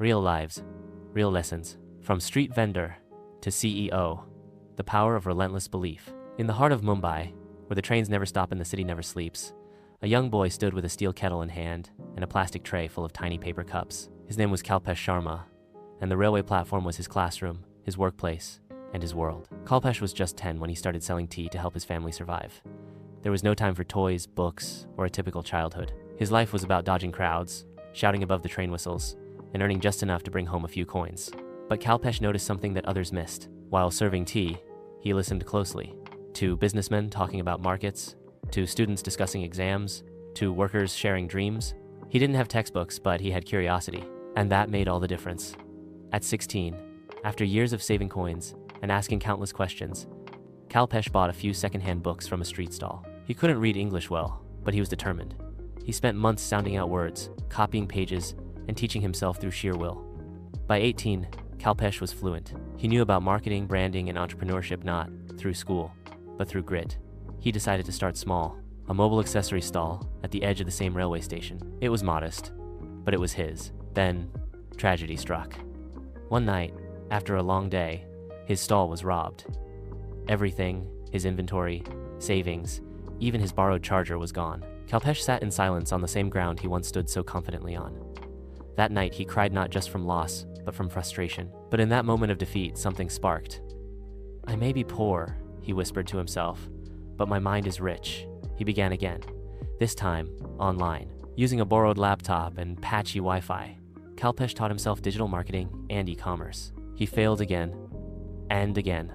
Real lives, real lessons. From street vendor to CEO, the power of relentless belief. In the heart of Mumbai, where the trains never stop and the city never sleeps, a young boy stood with a steel kettle in hand and a plastic tray full of tiny paper cups. His name was Kalpesh Sharma, and the railway platform was his classroom, his workplace, and his world. Kalpesh was just 10 when he started selling tea to help his family survive. There was no time for toys, books, or a typical childhood. His life was about dodging crowds, shouting above the train whistles, and earning just enough to bring home a few coins. But Kalpesh noticed something that others missed. While serving tea, he listened closely to businessmen talking about markets, to students discussing exams, to workers sharing dreams. He didn't have textbooks, but he had curiosity, and that made all the difference. At 16, after years of saving coins and asking countless questions, Kalpesh bought a few secondhand books from a street stall. He couldn't read English well, but he was determined. He spent months sounding out words, copying pages, and teaching himself through sheer will. By 18, Kalpesh was fluent. He knew about marketing, branding, and entrepreneurship not through school, but through grit. He decided to start small, a mobile accessory stall at the edge of the same railway station. It was modest, but it was his. Then, tragedy struck. One night, after a long day, his stall was robbed. Everything, his inventory, savings, even his borrowed charger was gone. Kalpesh sat in silence on the same ground he once stood so confidently on. That night, he cried not just from loss, but from frustration. But in that moment of defeat, something sparked. "I may be poor," he whispered to himself, "but my mind is rich." He began again, this time online, using a borrowed laptop and patchy Wi-Fi. Kalpesh taught himself digital marketing and e-commerce. He failed again and again.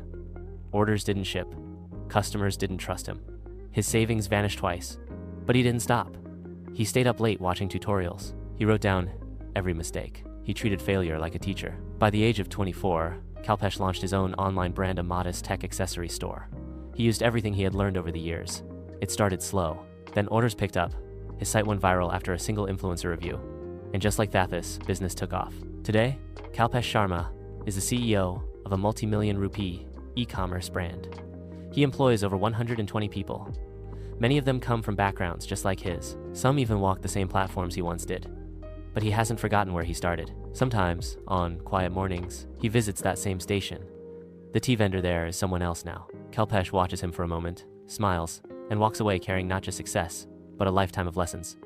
Orders didn't ship. Customers didn't trust him. His savings vanished twice, but he didn't stop. He stayed up late watching tutorials. He wrote down every mistake. He treated failure like a teacher. By the age of 24, Kalpesh launched his own online brand, a modest tech accessory store. He used everything he had learned over the years. It started slow, then orders picked up. His site went viral after a single influencer review. And just like that, this business took off. Today, Kalpesh Sharma is the CEO of a multi-million-rupee e-commerce brand. He employs over 120 people. Many of them come from backgrounds just like his. Some even walk the same platforms he once did. But he hasn't forgotten where he started. Sometimes, on quiet mornings, he visits that same station. The tea vendor there is someone else now. Kalpesh watches him for a moment, smiles, and walks away carrying not just success, but a lifetime of lessons.